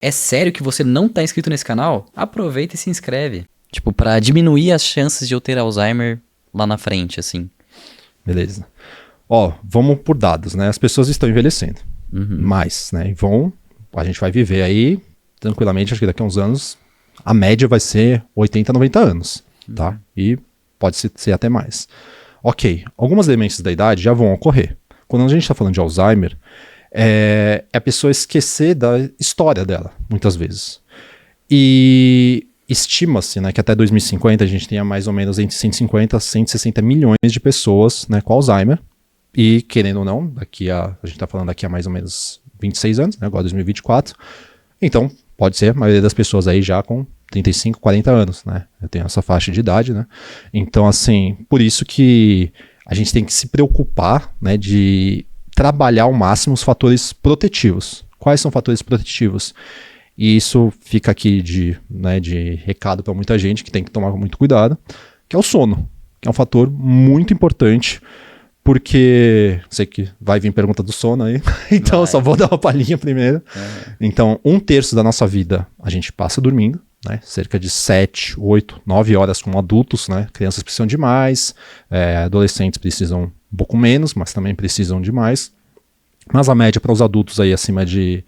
é sério que você não tá inscrito nesse canal? Aproveita e se inscreve. Tipo, pra diminuir as chances de eu ter Alzheimer lá na frente, assim. Beleza. Ó, vamos por dados, né? As pessoas estão envelhecendo. Mais, né? A gente vai viver aí, tranquilamente, acho que daqui a uns anos, a média vai ser 80, 90 anos, tá? E pode ser até mais. Ok, algumas demências da idade já vão ocorrer. Quando a gente está falando de Alzheimer, é a pessoa esquecer da história dela, muitas vezes. E estima-se, né, que até 2050 a gente tenha mais ou menos entre 150 a 160 milhões de pessoas, né, com Alzheimer. E, querendo ou não, a gente está falando daqui a mais ou menos 26 anos, né, agora 2024. Então, pode ser a maioria das pessoas aí já com 35, 40 anos, né? Eu tenho essa faixa de idade, né? Então, assim, por isso que a gente tem que se preocupar, né, de trabalhar ao máximo os fatores protetivos. Quais são fatores protetivos? E isso fica aqui de recado para muita gente que tem que tomar muito cuidado, que é o sono, que é um fator muito importante, porque sei que vai vir pergunta do sono aí, então eu só vou dar uma palhinha primeiro. Então, 1/3 da nossa vida a gente passa dormindo, né? Cerca de 7, 8, 9 horas como adultos, né? Crianças precisam de mais, adolescentes precisam um pouco menos, mas também precisam de mais. Mas a média para os adultos aí acima de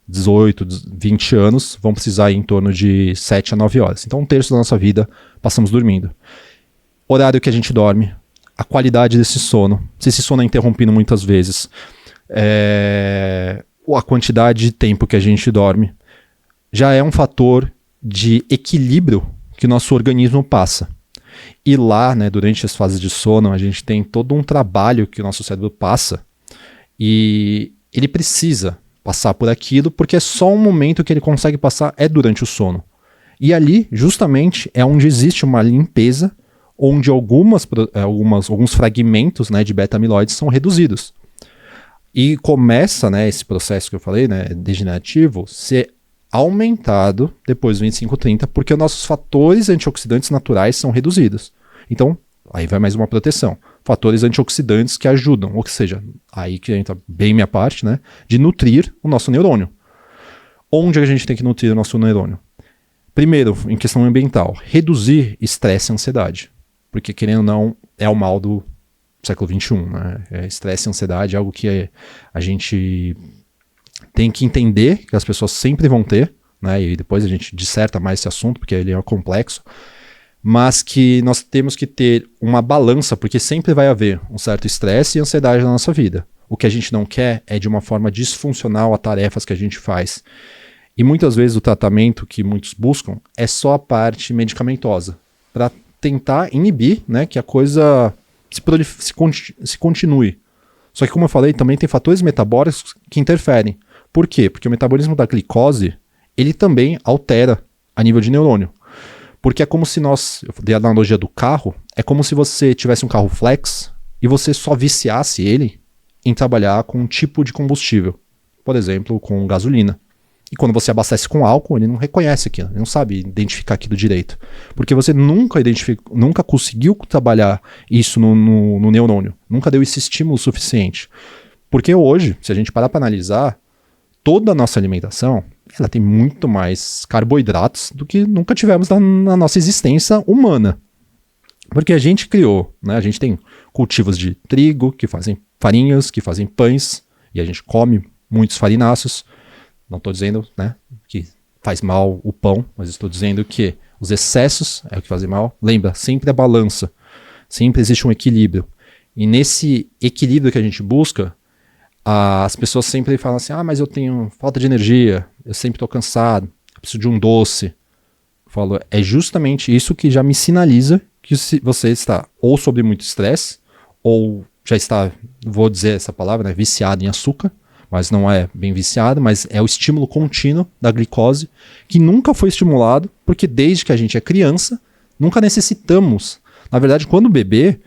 18, 20 anos vão precisar ir em torno de 7 a 9 horas. Então 1/3 da nossa vida passamos dormindo. Horário que a gente dorme, a qualidade desse sono, se esse sono é interrompido muitas vezes, a quantidade de tempo que a gente dorme, já é um fator de equilíbrio que nosso organismo passa. E lá, né, durante as fases de sono, a gente tem todo um trabalho que o nosso cérebro passa e ele precisa passar por aquilo porque é só um momento que ele consegue passar é durante o sono. E ali, justamente, é onde existe uma limpeza, onde alguns fragmentos, né, de beta-amiloides são reduzidos. E começa, né, esse processo que eu falei, né, degenerativo, ser aumentado depois do 25, 30, porque os nossos fatores antioxidantes naturais são reduzidos. Então, aí vai mais uma proteção. Fatores antioxidantes que ajudam, ou seja, aí que entra bem minha parte, né, de nutrir o nosso neurônio. Onde a gente tem que nutrir o nosso neurônio? Primeiro, em questão ambiental, reduzir estresse e ansiedade. Porque, querendo ou não, é o mal do século XXI, né? Estresse e ansiedade é algo que a gente tem que entender que as pessoas sempre vão ter, né? E depois a gente disserta mais esse assunto, porque ele é complexo, mas que nós temos que ter uma balança, porque sempre vai haver um certo estresse e ansiedade na nossa vida. O que a gente não quer é de uma forma disfuncional a tarefas que a gente faz. E muitas vezes o tratamento que muitos buscam é só a parte medicamentosa, para tentar inibir, né, que a coisa se continue. Só que, como eu falei, também tem fatores metabólicos que interferem. Por quê? Porque o metabolismo da glicose, ele também altera a nível de neurônio. Porque é como se eu dei a analogia do carro, é como se você tivesse um carro flex e você só viciasse ele em trabalhar com um tipo de combustível. Por exemplo, com gasolina. E quando você abastece com álcool, ele não reconhece aquilo, ele não sabe identificar aquilo direito. Porque você nunca conseguiu trabalhar isso no neurônio, nunca deu esse estímulo suficiente. Porque hoje, se a gente parar para analisar, toda a nossa alimentação, ela tem muito mais carboidratos do que nunca tivemos na nossa existência humana. Porque a gente criou, né, a gente tem cultivos de trigo, que fazem farinhas, que fazem pães, e a gente come muitos farináceos. Não estou dizendo, né, que faz mal o pão, mas estou dizendo que os excessos é o que fazem mal. Lembra, sempre a balança, sempre existe um equilíbrio. E nesse equilíbrio que a gente busca, as pessoas sempre falam assim, mas eu tenho falta de energia, eu sempre estou cansado, eu preciso de um doce. Eu falo, é justamente isso que já me sinaliza que você está ou sob muito estresse, ou já está, vou dizer essa palavra, né, viciado em açúcar, mas não é bem viciado, mas é o estímulo contínuo da glicose, que nunca foi estimulado, porque desde que a gente é criança, nunca necessitamos. Na verdade, quando bebê,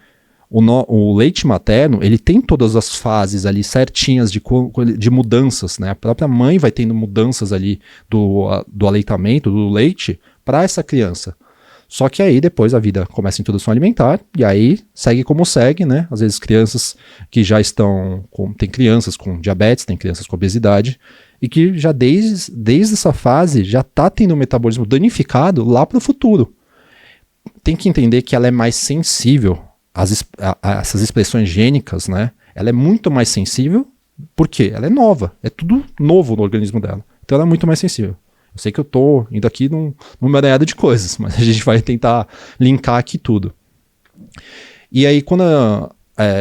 o leite materno, ele tem todas as fases ali certinhas de mudanças, né? A própria mãe vai tendo mudanças ali do aleitamento, do leite, para essa criança. Só que aí depois a vida começa a introdução alimentar e aí segue como segue, né? Às vezes crianças que já estão tem crianças com diabetes, tem crianças com obesidade e que já desde essa fase já está tendo o metabolismo danificado lá para o futuro. Tem que entender que ela é mais sensível a essas expressões gênicas, né? Ela é muito mais sensível porque ela é nova, é tudo novo no organismo dela. Então ela é muito mais sensível. Eu sei que eu estou indo aqui numa emaranhada de coisas, mas a gente vai tentar linkar aqui tudo. E aí quando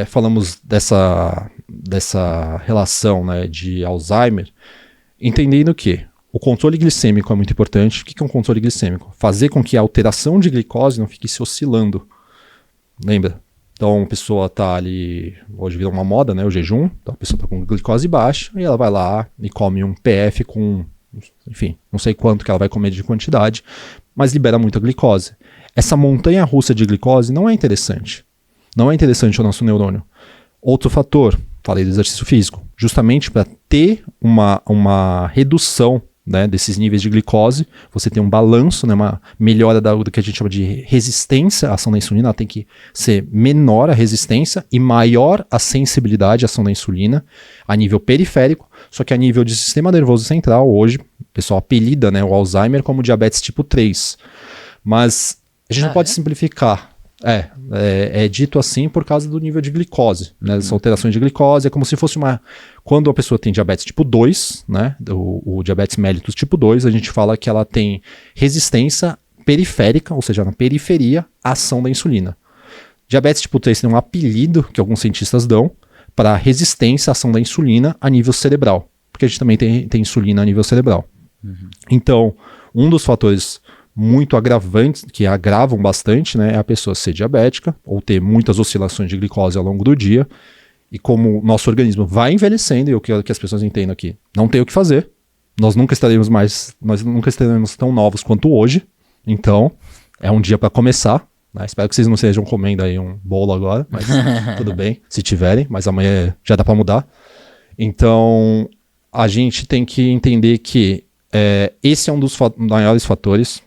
falamos dessa relação, né, de Alzheimer, entendendo que o controle glicêmico é muito importante. O que é um controle glicêmico? Fazer com que a alteração de glicose não fique se oscilando. Lembra? Então a pessoa está ali, hoje virou uma moda, né, o jejum, então a pessoa está com glicose baixa e ela vai lá e come um PF com, enfim, não sei quanto que ela vai comer de quantidade, mas libera muita glicose. Essa montanha russa de glicose não é interessante. Não é interessante ao nosso neurônio. Outro fator, falei do exercício físico, justamente para ter uma redução, né, desses níveis de glicose, você tem um balanço, né, uma melhora do que a gente chama de resistência à ação da insulina. Ela tem que ser menor a resistência e maior a sensibilidade à ação da insulina a nível periférico, só que a nível de sistema nervoso central, hoje, o pessoal apelida, né, o Alzheimer como diabetes tipo 3. Mas a gente não pode simplificar. É dito assim por causa do nível de glicose, né? Essas alterações de glicose é como se fosse quando a pessoa tem diabetes tipo 2, né? O diabetes mellitus tipo 2, a gente fala que ela tem resistência periférica, ou seja, na periferia, à ação da insulina. Diabetes tipo 3 tem um apelido que alguns cientistas dão para resistência à ação da insulina a nível cerebral, porque a gente também tem insulina a nível cerebral. Então, um dos fatores muito agravantes, que agravam bastante, né, é a pessoa ser diabética ou ter muitas oscilações de glicose ao longo do dia. E como o nosso organismo vai envelhecendo, e o que as pessoas entendem aqui, não tem o que fazer. Nós nunca estaremos tão novos quanto hoje. Então, é um dia para começar, né? Espero que vocês não estejam comendo aí um bolo agora, mas tudo bem, se tiverem, mas amanhã já dá para mudar. Então, a gente tem que entender que esse é um dos maiores fatores,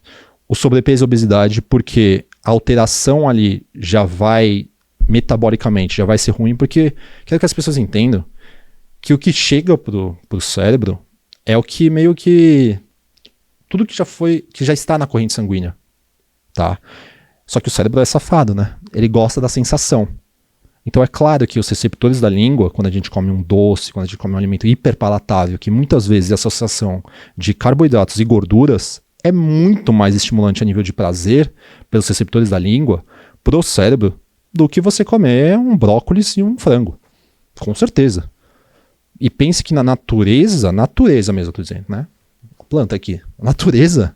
o sobrepeso e a obesidade, porque a alteração ali já vai, metabolicamente, já vai ser ruim, porque quero que as pessoas entendam que o que chega pro cérebro é o que meio que tudo que já está na corrente sanguínea, tá? Só que o cérebro é safado, né? Ele gosta da sensação. Então é claro que os receptores da língua, quando a gente come um doce, quando a gente come um alimento hiperpalatável, que muitas vezes a associação de carboidratos e gorduras é muito mais estimulante a nível de prazer pelos receptores da língua pro cérebro do que você comer um brócolis e um frango. Com certeza. E pense que na natureza mesmo, eu tô dizendo, né? A planta aqui, a natureza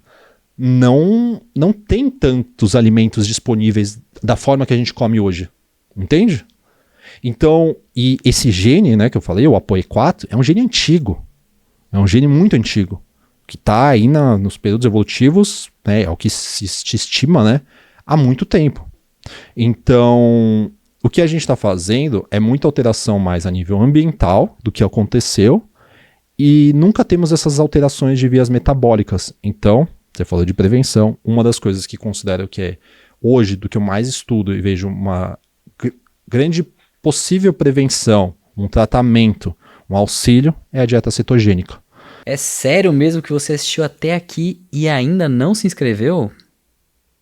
não tem tantos alimentos disponíveis da forma que a gente come hoje. Entende? Então, e esse gene, né, que eu falei, o ApoE4, é um gene antigo. É um gene muito antigo. Que está aí nos períodos evolutivos, né, é o que se estima, né, há muito tempo. Então, o que a gente está fazendo é muita alteração mais a nível ambiental do que aconteceu e nunca temos essas alterações de vias metabólicas. Então, você falou de prevenção, uma das coisas que considero que é hoje, do que eu mais estudo e vejo uma grande possível prevenção, um tratamento, um auxílio, é a dieta cetogênica. É sério mesmo que você assistiu até aqui e ainda não se inscreveu?